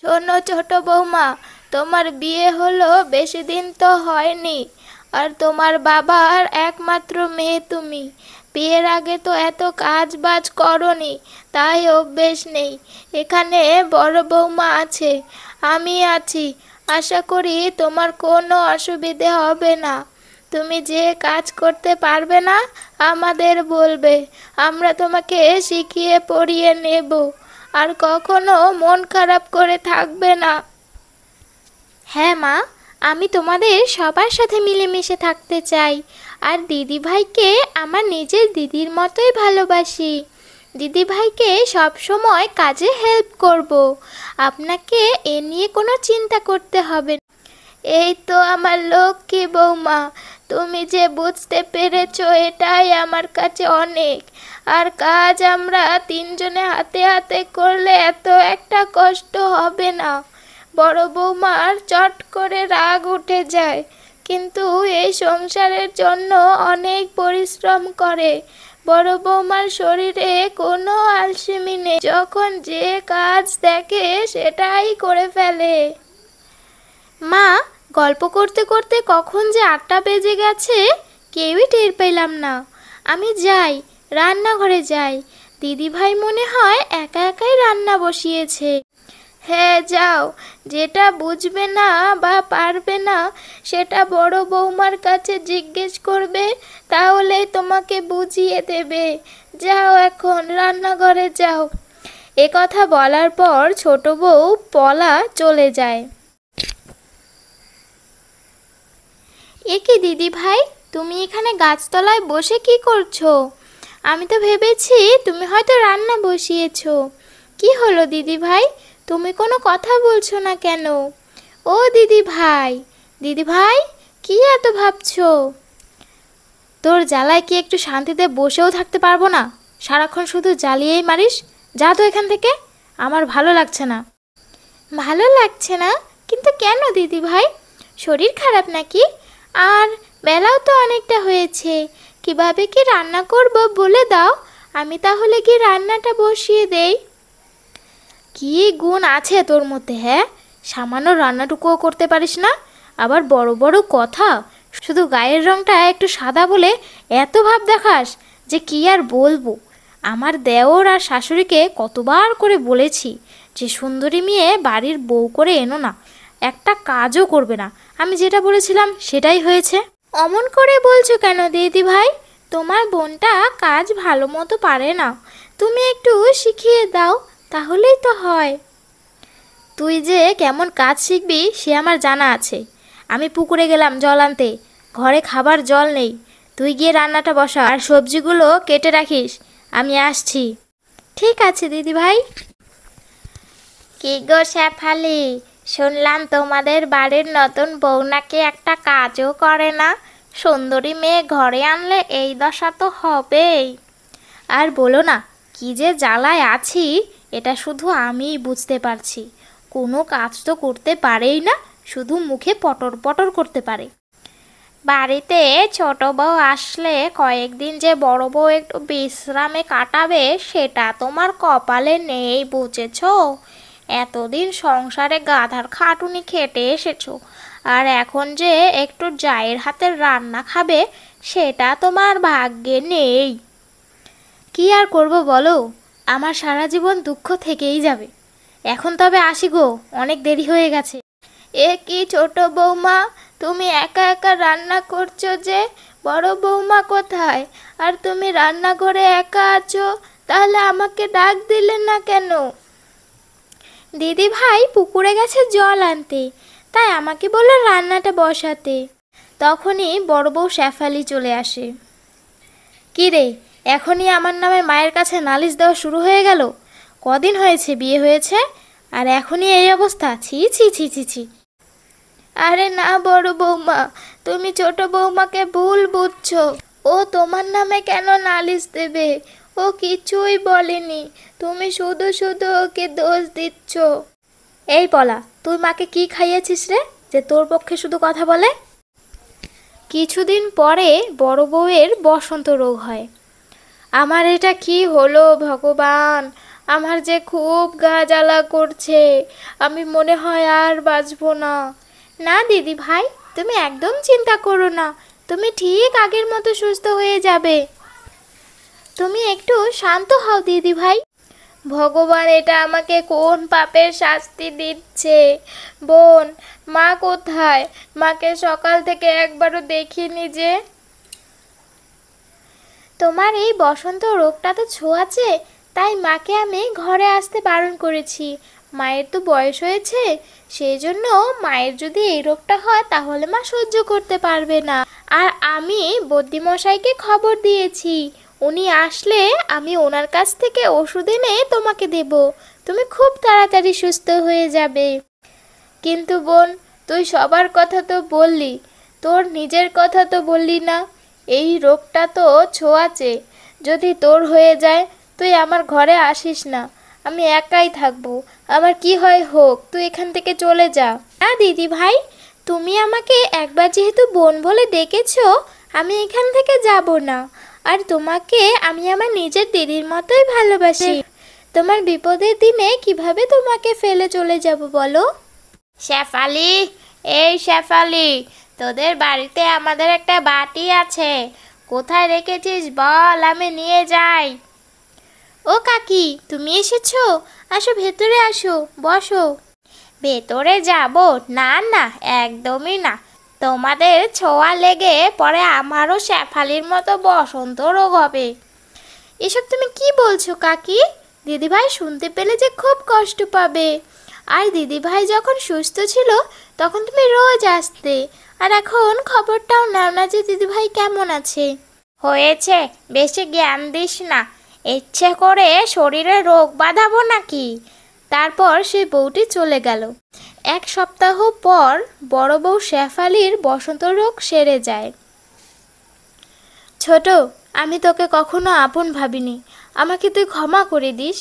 শোনো ছোট বৌমা, তোমার বিয়ে হলো বেশি দিন তো হয়নি, আর তোমার বাবার একমাত্র মেয়ে তুমি। বিয়ের আগে তো এত কাজ বাজ করনি, তাই অভ্যেস নেই। এখানে বড় বৌমা আছে, আমি আছি, আশা করি তোমার কোনো অসুবিধে হবে না। তুমি যে কাজ করতে পারবে না আমাদের বলবে, আমরা তোমাকে শিখিয়ে পড়িয়ে নেব। আর কখনো মন খারাপ করে থাকবে না। হ্যাঁ মা, আমি তোমাদের সবার সাথে মিলেমিশে থাকতে চাই, আর দিদি ভাইকে আমার নিজের দিদির মতোই ভালোবাসি। দিদি ভাইকে সবসময় কাজে হেল্প করব। আপনাকে এ নিয়ে কোনো চিন্তা করতে হবে না। এই তো আমার লক্ষ্মী বৌমা, তুমি যে বুঝতে পেরেছো এটাই আমার কাছে অনেক। আর কাজ আমরা তিনজনে হাতে হাতে করলে এত একটা কষ্ট হবে না। বড় বৌমার চট করে রাগ উঠে যায়, কিন্তু এই সংসারের জন্য অনেক পরিশ্রম করে। বড় বৌমার শরীরে কোনো আলসেমি নেই, যখন যে কাজ দেখে সেটাই করে ফেলে। মা, গল্প করতে করতে কখন যে ৮টা বেজে গেছে কেউই টের পেলাম না। আমি যাই, রান্নাঘরে যাই। দিদিভাই মনে হয় একা একাই রান্না বসিয়েছে। হ্যাঁ যাও, যেটা বুঝবে না বা পারবে না সেটা বড় বৌমার কাছে জিজ্ঞেস করবে, তাহলেই তোমাকে বুঝিয়ে দেবে। যাও এখন রান্নাঘরে যাও। এ কথা বলার পর ছোট বউ পলা চলে যায়। এ কি দিদি ভাই, তুমি এখানে গাছতলায় বসে কি করছো? আমি তো ভেবেছি তুমি হয়তো রান্না বসিয়েছো। কি হলো দিদি ভাই, তুমি কোনো কথা বলছো না কেন? ও দিদি ভাই, দিদি ভাই, কি এত ভাবছো? তোর জ্বালায় কি একটু শান্তিতে বসেও থাকতে পারবো না? সারাক্ষণ শুধু জ্বালিয়েই মারিস। যা তো এখান থেকে, আমার ভালো লাগছে না। ভালো লাগছে না? কিন্তু কেন দিদি ভাই, শরীর খারাপ নাকি? আর বেলাও তো অনেকটা হয়েছে, কিভাবে কি রান্না করব বলে দাও, আমি তাহলে কি রান্নাটা বসিয়ে দেই। কি গুণ আছে তোর মধ্যে, হ্যাঁ? সামান্য রান্নাটুকুও করতে পারিস না, আবার বড় বড় কথা। শুধু গায়ের রংটা একটু সাদা বলে এত ভাব দেখাস যে কি আর বলবো। আমার দেওর আর শাশুড়িকে কতবার করে বলেছি যে সুন্দরী মেয়ে বাড়ির বউ করে এনো না, একটা কাজও করবে না। আমি যেটা বলেছিলাম সেটাই হয়েছে। অমন করে বলছো কেন দিদি ভাই? তোমার বোনটা কাজ ভালো মতো পারে না, তুমি একটু শিখিয়ে দাও, তাহলেই তো হয়। তুই যে কেমন কাজ শিখবি সে আমার জানা আছে। আমি পুকুরে গেলাম জল আনতে, ঘরে খাবার জল নেই। তুই গিয়ে রান্নাটা বসা আর সবজিগুলো কেটে রাখিস, আমি আসছি। ঠিক আছে দিদি ভাই। কি গো শেফালি, শুনলাম তোমাদের বাড়ির নতুন বউ নাকি একটা কাজও করে না। সুন্দরী মেয়ে ঘরে আনলে এই দশা তো হবেই। আর বলো না, কি যে জ্বালায় আছি এটা শুধু আমিই বুঝতে পারছি। কোনো কাজ তো করতে পারেই না, শুধু মুখে পটর পটর করতে পারে। বাড়িতে ছোট বউ আসলে কয়েকদিন যে বড় বউ একটু বিশ্রামে কাটাবে সেটা তোমার কপালে নেই, বুঝেছো? এতদিন সংসারে গাধার খাটুনি খেটে এসেছো, আর এখন যে একটু জায়ের হাতের রান্না খাবে সেটা তোমার ভাগ্যে নেই। কি আর করব বলো, আমার সারা জীবন দুঃখ থেকেই যাবে। এখন তবে আসি গো, অনেক দেরি হয়ে গেছে। এ কি ছোট বৌমা, তুমি একা একা রান্না করছো যে? বড় বৌমা কোথায়? আর তুমি রান্নাঘরে একা আছো, তাহলে আমাকে ডাক দিলে না কেন? দিদি ভাই পুকুরে গেছে জল আনতে, তাই আমাকে বলল রান্নাটা বসাতে। তখনই বড় বউ শেফালি চলে আসে। কি রে, এখনই আমার নামে মায়ের কাছে নালিশ দেওয়া শুরু হয়ে গেল? কদিন হয়েছে বিয়ে হয়েছে, আর এখনই এই অবস্থা? ছি ছি ছি ছি ছি। আরে না বড় বৌমা, তুমি ছোট বৌমাকে ভুল বুঝছো। ও তোমার নামে কেন নালিশ দেবে? ও কিছুই বলেনি, তুমি শুধু শুধু ওকে দোষ দিচ্ছ। এই পলা, তুই মাকে কি খাইয়েছিস রে যে তোর পক্ষে শুধু কথা বলে? কিছুদিন পরে বড় বউয়ের বসন্ত রোগ হয়। আমার এটা কি হলো ভগবান, আমার যে খুব গা জ্বালা করছে, আমি মনে হয় আর বাঁচবো না। না দিদি ভাই, তুমি একদম চিন্তা করো না, তুমি ঠিক আগের মতো সুস্থ হয়ে যাবে। তুমি একটু শান্ত হও দিদি ভাই। ভগবান, এটা আমাকে কোন পাপের শাস্তি দিচ্ছে? বোন, মা কোথায়? মাকে সকাল থেকে একবারও দেখিনি যে। তোমার এই বসন্ত রোগটা তো ছোঁয়াচে, তাই মাকে আমি ঘরে আসতে বারণ করেছি। মায়ের তো বয়স হয়েছে, সেই জন্য মায়ের যদি এই রোগটা হয় তাহলে মা সহ্য করতে পারবে না। আর আমি বদ্যিমশাইকে খবর দিয়েছি, উনি আসলে আমি ওনার কাছ থেকে ওষুধ এনে তোমাকে দেব, তুমি খুব তাড়াতাড়ি সুস্থ হয়ে যাবে। কিন্তু বোন, তুই সবার কথা তো বললি, তোর নিজের কথা তো বললি না। এই রোগটা তো ছোঁয়াচে, যদি তোর হয়ে যায় তুই আমার ঘরে আসিস না, আমি একাই থাকবো। আমার কি হয় হোক, তুই এখান থেকে চলে যা। না দিদি ভাই, তুমি আমাকে একবার যেহেতু বোন বলে ডেকেছো, আমি এখান থেকে যাব না। আর তোমাকে আমি আমার নিজের দিদির মতোই ভালোবাসি। তোমার বিপদের দিনে কিভাবে তোমাকে ফেলে চলে যাব বলো? শেফালি, এই শেফালি, তোদের বাড়িতে আমাদের একটা বাটি আছে, কোথায় রেখেছিস বল, আমি নিয়ে যাই। ও কাকি, তুমি এসেছো? আসো ভেতরে আসো, বসো। ভেতরে যাব? না না, একদমই না। তোমাদের ছোঁয়া লেগে পরে আমারও শেফালির মতো বসন্ত রোগ হবে। এসব তুমি কি বলছো কাকি? দিদিভাই শুনতে পেলে যে খুব কষ্ট পাবে। আর দিদিভাই যখন সুস্থ ছিল তখন তুমি রোজ আসতে, আর এখন খবরটাও নাও না যে দিদিভাই কেমন আছে। হয়েছে, বেশি জ্ঞান দিস না, ইচ্ছে করে শরীরে রোগ বাঁধাবো নাকি? তারপর সেই বউটি চলে গেল। এক সপ্তাহ পর বড় বউ শেফালির বসন্ত রোগ সেরে যায়। ছোট, আমি তোকে কখনো আপন ভাবিনি, আমাকে তুই ক্ষমা করে দিস।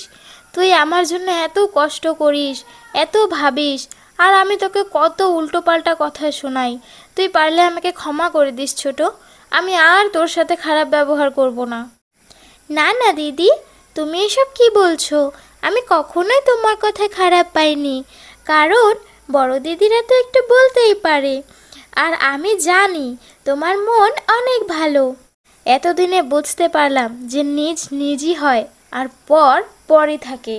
তুই আমার জন্য এত কষ্ট করিস, এত ভাবিস, আর আমি তোকে কত উল্টোপাল্টা কথা শোনাই। তুই পারলে আমাকে ক্ষমা করে দিস ছোট, আমি আর তোর সাথে খারাপ ব্যবহার করব না। না না দিদি, তুমি এসব কি বলছো? আমি কখনোই তোমার কথা খারাপ পাইনি, কারণ বড় দিদিরা তো একটু বলতেই পারে। আর আমি জানি তোমার মন অনেক ভালো। এতদিনে বুঝতে পারলাম যে নিজ নিজই হয় আর পর পরই থাকে।